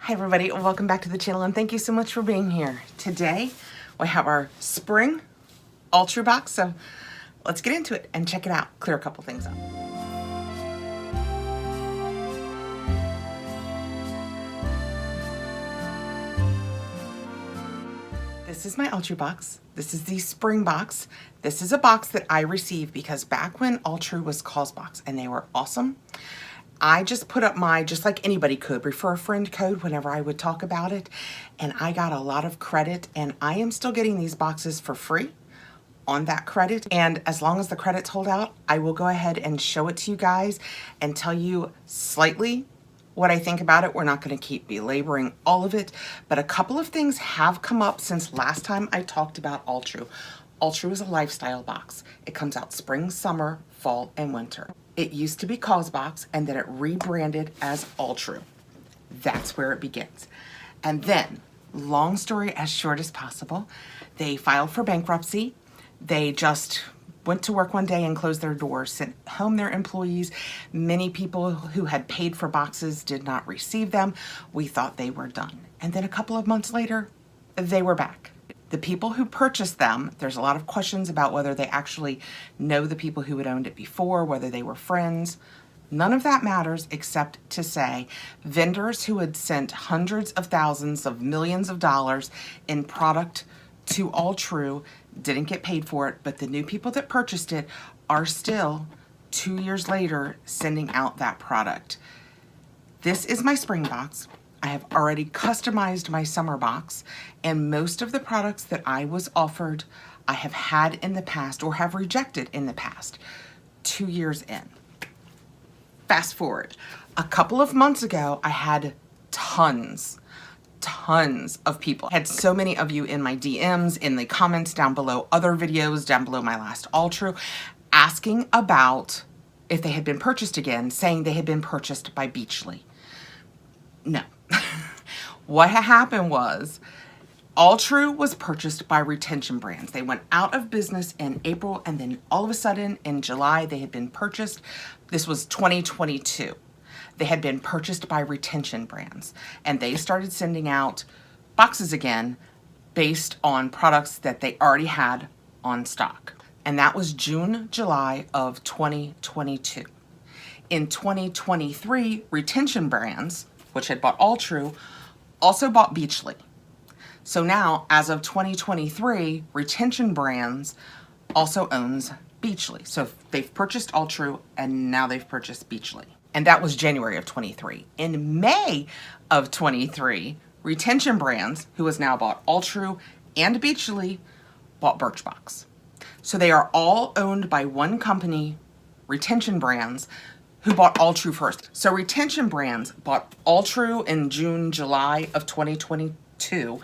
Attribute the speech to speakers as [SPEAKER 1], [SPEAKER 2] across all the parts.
[SPEAKER 1] Hi everybody, welcome back to the channel and thank you so much for being here. Today we have our spring Alltrue box, so let's get into it and check it out, clear a couple things up. This is my Alltrue box. This is the spring box. This is a box that I received because back when Alltrue was CallsBox and they were awesome, I just put up my, just like anybody could, refer a friend code whenever I would talk about it. And I got a lot of credit and I am still getting these boxes for free on that credit. And as long as the credits hold out, I will go ahead and show it to you guys and tell you slightly what I think about it. We're not going to keep belaboring all of it, but a couple of things have come up since last time I talked about Alltrue. Alltrue is a lifestyle box. It comes out spring, summer, fall, and winter. It used to be CallsBox and then it rebranded as Alltrue. That's where it begins. And then, long story as short as possible, they filed for bankruptcy. They just went to work one day and closed their doors, sent home their employees. Many people who had paid for boxes did not receive them. We thought they were done. And then a couple of months later, they were back. The people who purchased them, there's a lot of questions about whether they actually know the people who had owned it before, whether they were friends. None of that matters except to say vendors who had sent hundreds of thousands of millions of dollars in product to Alltrue didn't get paid for it, but the new people that purchased it are still 2 years later sending out that product. This is my spring box. I have already customized my summer box, and most of the products that I was offered I have had in the past or have rejected in the past, 2 years in. Fast forward, a couple of months ago, I had tons of people. I had so many of you in my DMs, in the comments down below, other videos down below my last Alltrue, asking about if they had been purchased again, saying they had been purchased by Beachly. No. What happened was Alltrue was purchased by Retention Brands. They went out of business in April and then all of a sudden in July they had been purchased. This was 2022. They had been purchased by Retention Brands and they started sending out boxes again based on products that they already had on stock. And that was June, July of 2022. In 2023, Retention Brands, which had bought Alltrue, also bought Beachly. So now, as of 2023, Retention Brands also owns Beachly. So they've purchased Alltrue and now they've purchased Beachly. And that was January of 23. In May of 23, Retention Brands, who has now bought Alltrue and Beachly, bought Birchbox. So they are all owned by one company, Retention Brands, who bought Alltrue first. So Retention Brands bought Alltrue in June, July of 2022,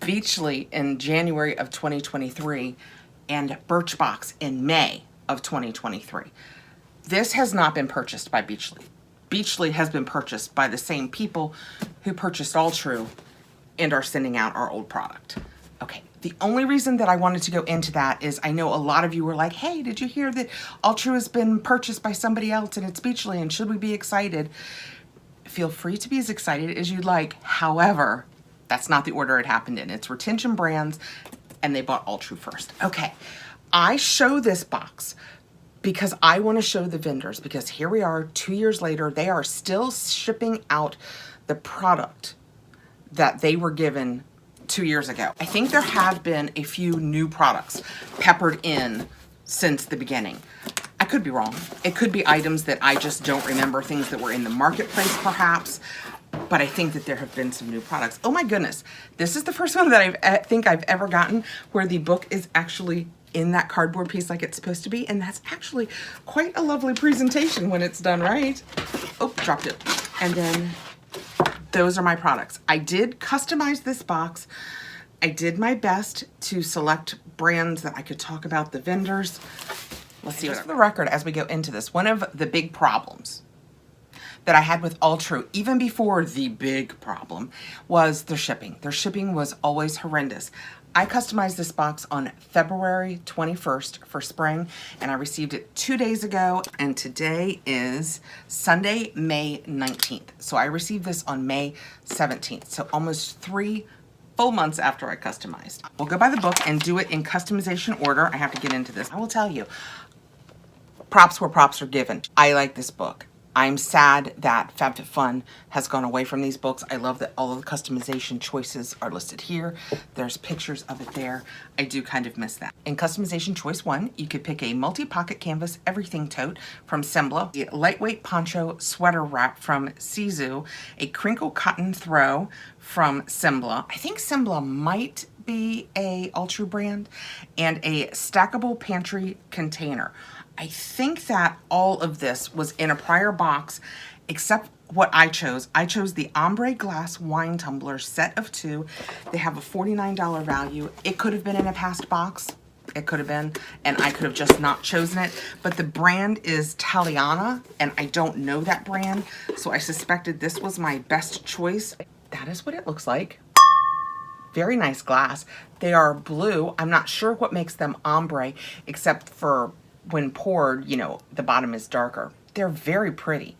[SPEAKER 1] Beachly in January of 2023, and Birchbox in May of 2023. This has not been purchased by Beachly. Beachly has been purchased by the same people who purchased Alltrue and are sending out our old product. Okay, the only reason that I wanted to go into that is I know a lot of you were like, hey, did you hear that Alltrue has been purchased by somebody else and it's Beachly and should we be excited? Feel free to be as excited as you'd like. However, that's not the order it happened in. It's Retention Brands and they bought Alltrue first. Okay, I show this box because I want to show the vendors because here we are 2 years later, they are still shipping out the product that they were given 2 years ago. I think there have been a few new products peppered in since the beginning. I could be wrong. It could be items that I just don't remember, things that were in the marketplace perhaps, but I think that there have been some new products. Oh my goodness. This is the first one that I think I've ever gotten where the book is actually in that cardboard piece like it's supposed to be, and that's actually quite a lovely presentation when it's done right. Oh, dropped it. And then those are my products. I did customize this box. I did my best to select brands that I could talk about, the vendors. Let's see. Just for the record, as we go into this, one of the big problems that I had with Alltrue, even before the big problem, was their shipping. Their shipping was always horrendous. I customized this box on February 21st for spring, and I received it 2 days ago, and today is Sunday, May 19th. So I received this on May 17th, so almost 3 full months after I customized. We'll go by the book and do it in customization order. I have to get into this. I will tell you, props where props are given. I like this book. I'm sad that Fabfitfun has gone away from these books. I love that all of the customization choices are listed here. There's pictures of it there. I do kind of miss that. In customization choice 1, you could pick a multi-pocket canvas everything tote from Sembla, a lightweight poncho sweater wrap from Sizu, a crinkle cotton throw from Sembla. I think Sembla might be a Alltrue brand, and a stackable pantry container. I think that all of this was in a prior box, except what I chose. I chose the ombre glass wine tumbler set of 2. They have a $49 value. It could have been in a past box. It could have been, and I could have just not chosen it. But the brand is Talianna, and I don't know that brand, so I suspected this was my best choice. That is what it looks like. Very nice glass. They are blue. I'm not sure what makes them ombre, except for when poured, you know, the bottom is darker. They're very pretty.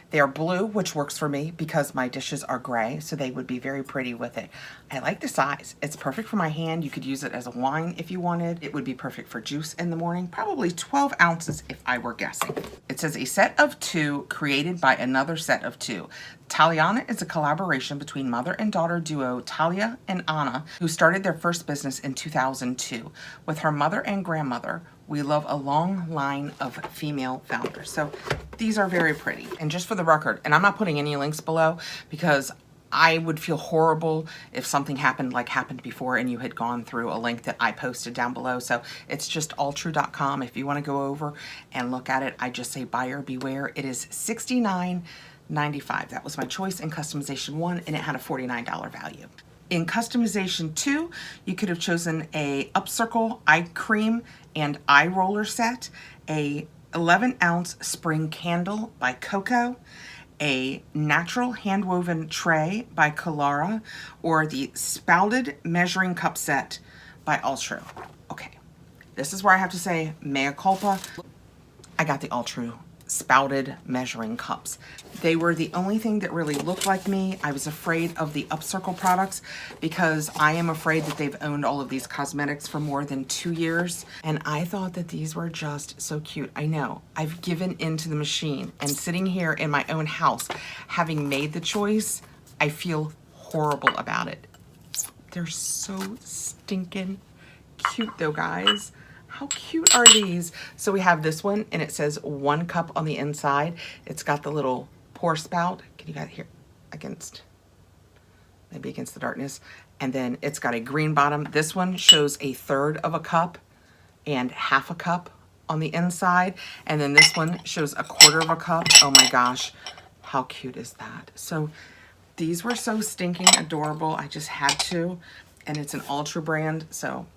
[SPEAKER 1] They are blue, which works for me because my dishes are gray, so they would be very pretty with it. I like the size. It's perfect for my hand. You could use it as a wine if you wanted. It would be perfect for juice in the morning, probably 12 ounces if I were guessing. It says a set of 2 created by another set of 2. Talianna is a collaboration between mother and daughter duo Talia and Anna, who started their first business in 2002. With her mother and grandmother, we love a long line of female founders. So these are very pretty. And just for the record, and I'm not putting any links below because I would feel horrible if something happened like happened before and you had gone through a link that I posted down below. So it's just alltrue.com. If you want to go over and look at it, I just say buyer beware. It is $69.95. That was my choice in customization 1, and it had a $49 value. In customization 2, you could have chosen a Upcircle eye cream and eye roller set, a 11-ounce spring candle by Kekao, a natural hand-woven tray by Kalara, or the spouted measuring cup set by Alltrue. Okay, this is where I have to say mea culpa. I got the Alltrue spouted measuring cups. They were the only thing that really looked like me. I was afraid of the Upcircle products because I am afraid that they've owned all of these cosmetics for more than 2 years. And I thought that these were just so cute. I know, I've given into the machine, and sitting here in my own house, having made the choice, I feel horrible about it. They're so stinking cute though, guys. How cute are these? So we have this one, and it says 1 cup on the inside. It's got the little pour spout. Can you guys hear against, maybe against the darkness? And then it's got a green bottom. This one shows 1/3 of a cup and 1/2 a cup on the inside. And then this one shows 1/4 of a cup. Oh my gosh, how cute is that? So these were so stinking adorable. I just had to, and it's an Alltrue brand, so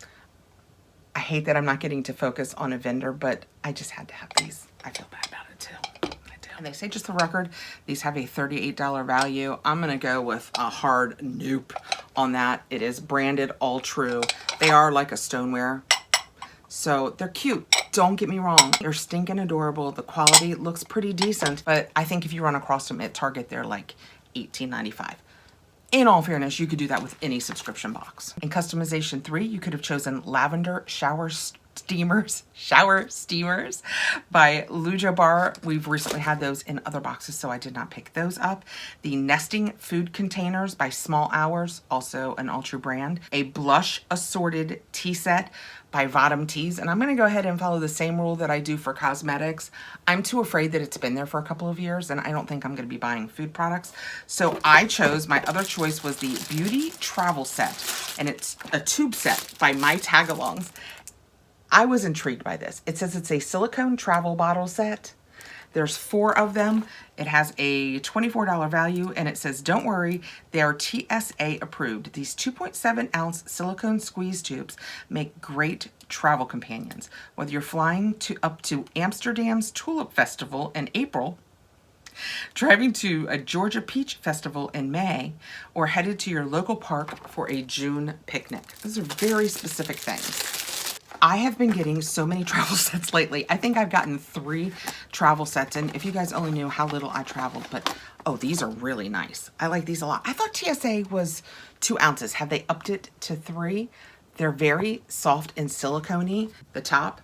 [SPEAKER 1] I hate that I'm not getting to focus on a vendor, but I just had to have these. I feel bad about it too. I do. And they say, just the record, these have a $38 value. I'm gonna go with a hard nope on that. It is branded Alltrue. They are like a stoneware, so they're cute. Don't get me wrong, they're stinking adorable. The quality looks pretty decent, but I think if you run across them at Target, they're like $18.95. In all fairness, you could do that with any subscription box. In customization 3, you could have chosen lavender shower steamers by Luja Bar. We've recently had those in other boxes, so I did not pick those up. The nesting food containers by Small Hours, also an Alltrue brand. A blush assorted tea set by Vadim Teas, and I'm gonna go ahead and follow the same rule that I do for cosmetics. I'm too afraid that it's been there for a couple of years, and I don't think I'm gonna be buying food products. So I chose, my other choice was the Beauty Travel Set, and it's a tube set by MYTAGALONGS. I was intrigued by this. It says it's a silicone travel bottle set. There's 4 of them. It has a $24 value, and it says, don't worry, they are TSA approved. These 2.7-ounce silicone squeeze tubes make great travel companions. Whether you're flying up to Amsterdam's Tulip Festival in April, driving to a Georgia Peach Festival in May, or headed to your local park for a June picnic. Those are very specific things. I have been getting so many travel sets lately. I think I've gotten 3 travel sets, and if you guys only knew how little I traveled, but oh, these are really nice. I like these a lot. I thought TSA was 2 ounces. Have they upped it to 3? They're very soft and silicone-y. The top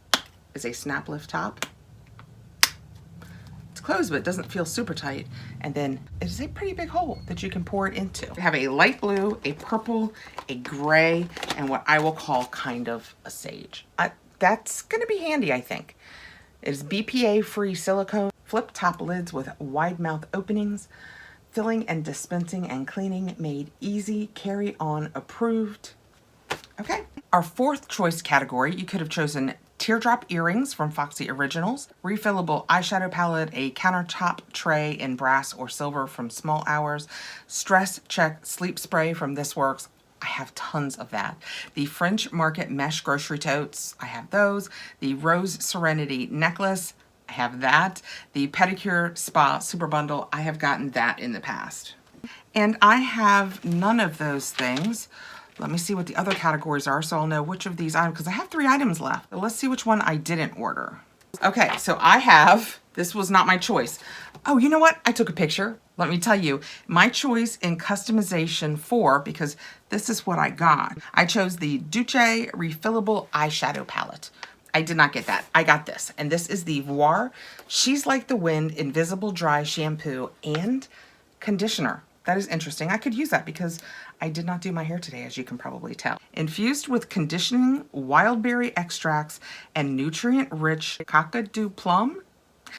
[SPEAKER 1] is a snap lift top. It's closed, but it doesn't feel super tight. And then it's a pretty big hole that you can pour it into. We have a light blue, a purple, a gray, and what I will call kind of a sage. That's gonna be handy, I think. It is BPA-free silicone, flip top lids with wide mouth openings, filling and dispensing and cleaning made easy, carry on approved. Okay, our 4th choice category, you could have chosen teardrop earrings from Foxy Originals, refillable eyeshadow palette, a countertop tray in brass or silver from Small Hours, stress check sleep spray from This Works. I have tons of that. The French Market mesh grocery totes, I have those. The Rose Serenity necklace, I have that. The Pedicure Spa Super Bundle, I have gotten that in the past. And I have none of those things. Let me see what the other categories are so I'll know which of these items, because I have 3 items left. So let's see which one I didn't order. Okay, so I have, this was not my choice. Oh, you know what? I took a picture. Let me tell you, my choice in customization 4, because this is what I got. I chose the Duce refillable eyeshadow palette. I did not get that. I got this, and this is the Voir She's Like the Wind Invisible Dry Shampoo and Conditioner. That is interesting. I could use that because I did not do my hair today, as you can probably tell. Infused with conditioning wild berry extracts and nutrient-rich Kakadu plum,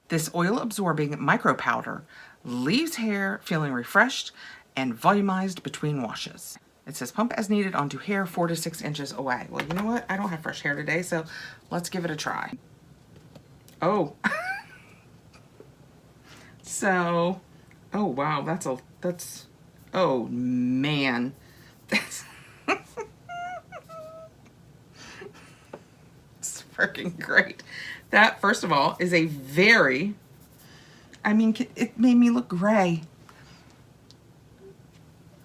[SPEAKER 1] this oil-absorbing micro powder leaves hair feeling refreshed and volumized between washes. It says pump as needed onto hair 4 to 6 inches away. Well, you know what? I don't have fresh hair today, so let's give it a try. Oh. So, oh wow, oh man. It's freaking great. That, first of all, is a very, I mean, it made me look gray.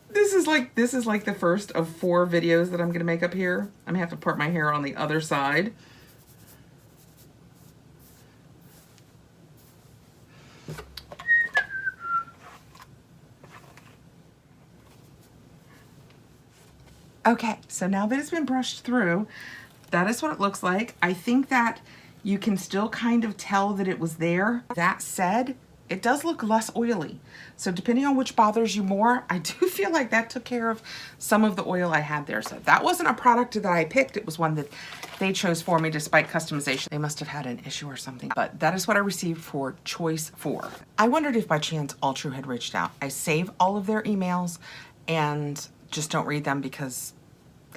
[SPEAKER 1] This is like the first of 4 videos that I'm gonna make up here. I'm gonna have to part my hair on the other side. Okay, so now that it's been brushed through, that is what it looks like. I think that you can still kind of tell that it was there. That said, it does look less oily. So depending on which bothers you more, I do feel like that took care of some of the oil I had there. So that wasn't a product that I picked. It was one that they chose for me despite customization. They must have had an issue or something. But that is what I received for choice 4. I wondered if by chance Alltrue had reached out. I save all of their emails and just don't read them because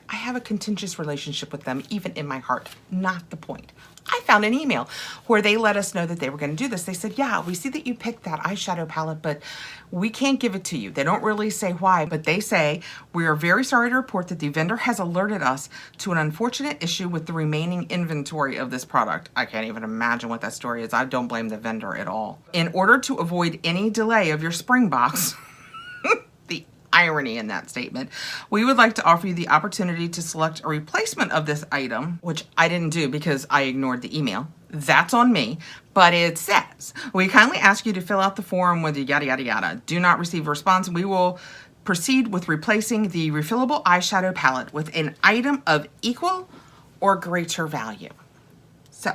[SPEAKER 1] I have a contentious relationship with them, even in my heart. Not the point. I found an email where they let us know that they were going to do this. They said, yeah, we see that you picked that eyeshadow palette, but we can't give it to you. They don't really say why, but they say, we are very sorry to report that the vendor has alerted us to an unfortunate issue with the remaining inventory of this product. I can't even imagine what that story is. I don't blame the vendor at all. In order to avoid any delay of your spring box, the irony in that statement, we would like to offer you the opportunity to select a replacement of this item, which I didn't do because I ignored the email. That's on me, but it says, we kindly ask you to fill out the form with yada yada yada. Do not receive a response. We will proceed with replacing the refillable eyeshadow palette with an item of equal or greater value. So,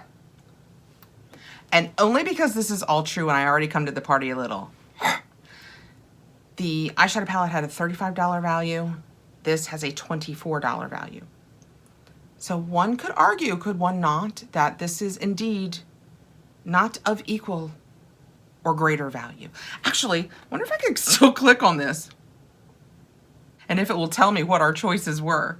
[SPEAKER 1] and only because this is Alltrue and I already come to the party a little, the eyeshadow palette had a $35 value. This has a $24 value. So one could argue, could one not, that this is indeed not of equal or greater value. Actually, I wonder if I could still click on this and if it will tell me what our choices were.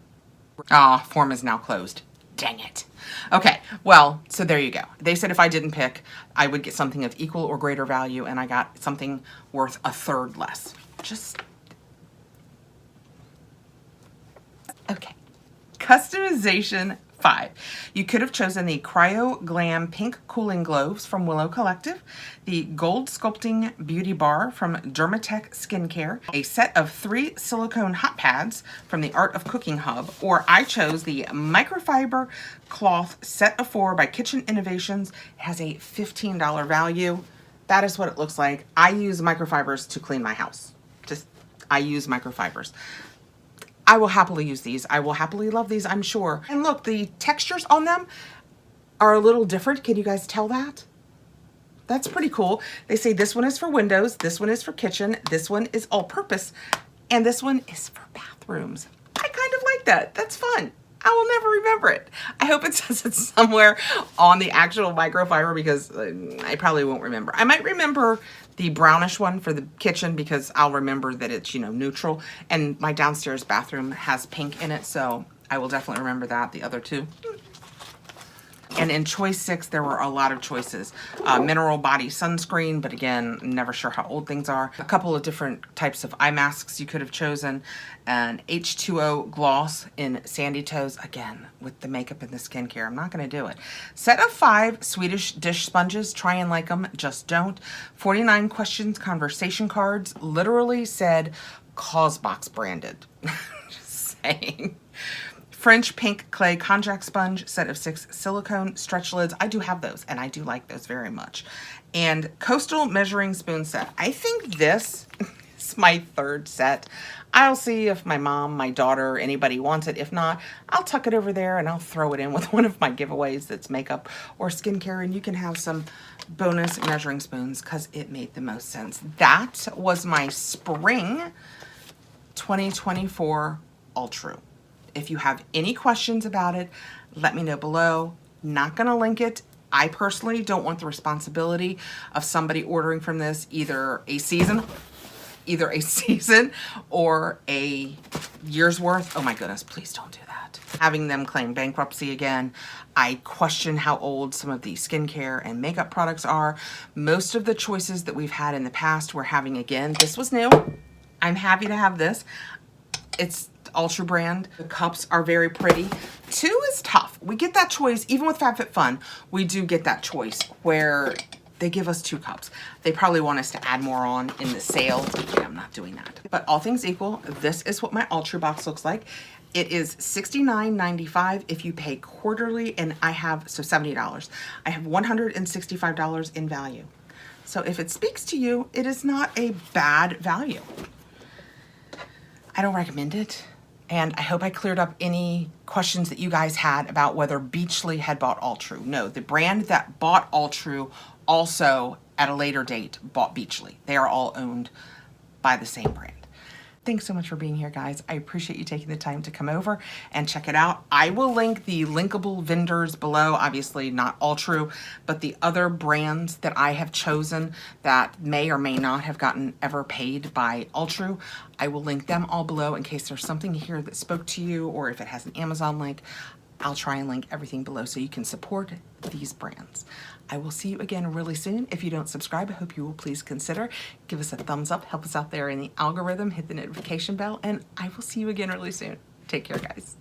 [SPEAKER 1] Ah, form is now closed. Dang it. Okay, well, so there you go. They said if I didn't pick, I would get something of equal or greater value, and I got something worth a third less. Just, okay. Customization 5. You could have chosen the Cryo Glam Pink Cooling Globes from Willow Collective, the Gold Sculpting Beauty Bar from Dermatech Skincare, a set of 3 silicone hot pads from the Art of Cooking Hub, or I chose the Microfiber Cloth Set of 4 by Kitchen Innovations. It has a $15 value. That is what it looks like. I use microfibers to clean my house. I use microfibers. I will happily use these. I will happily love these, I'm sure. And look, the textures on them are a little different. Can you guys tell that? That's pretty cool. They say this one is for windows, this one is for kitchen, this one is all-purpose, and this one is for bathrooms. I kind of like that. That's fun. I will never remember it. I hope it says it somewhere on the actual microfiber because I probably won't remember. I might remember the brownish one for the kitchen because I'll remember that it's, you know, neutral. And my downstairs bathroom has pink in it, so I will definitely remember that. The other two. And in choice 6, there were a lot of choices. Mineral body sunscreen, but again, never sure how old things are. A couple of different types of eye masks you could have chosen. An H2O gloss in Sandy Toes, again, with the makeup and the skincare. I'm not gonna do it. Set of 5 Swedish dish sponges. Try and like them, just don't. 49 questions, conversation cards. Literally said Causebox branded. Just saying. French pink clay contact sponge, set of 6 silicone stretch lids. I do have those, and I do like those very much. And coastal measuring spoon set. I think this is my 3rd set. I'll see if my mom, my daughter, anybody wants it. If not, I'll tuck it over there and I'll throw it in with one of my giveaways that's makeup or skincare, and you can have some bonus measuring spoons because it made the most sense. That was my spring 2024 Alltrue. If you have any questions about it, let me know below. Not gonna link it. I personally don't want the responsibility of somebody ordering from this either a season or a year's worth. Oh my goodness, please don't do that. Having them claim bankruptcy again. I question how old some of the skincare and makeup products are. Most of the choices that we've had in the past we're having again. This was new. I'm happy to have this. It's Alltrue brand. The cups are very pretty. 2 is tough. We get that choice, even with Fabfitfun, we do get that choice where they give us 2 cups. They probably want us to add more on in the sale. Yeah, I'm not doing that. But all things equal, this is what my Alltrue box looks like. It is $69.95 if you pay quarterly, and I have, so $70. I have $165 in value. So if it speaks to you, it is not a bad value. I don't recommend it. And I hope I cleared up any questions that you guys had about whether Beachly had bought Alltrue. No, the brand that bought Alltrue also at a later date bought Beachly. They are all owned by the same brand. Thanks so much for being here, guys. I appreciate you taking the time to come over and check it out. I will link the linkable vendors below, obviously not Alltrue, but the other brands that I have chosen that may or may not have gotten ever paid by Alltrue. I will link them all below in case there's something here that spoke to you, or if it has an Amazon link, I'll try and link everything below so you can support these brands. I will see you again really soon. If you don't subscribe, I hope you will please consider. Give us a thumbs up, help us out there in the algorithm, hit the notification bell, and I will see you again really soon. Take care, guys.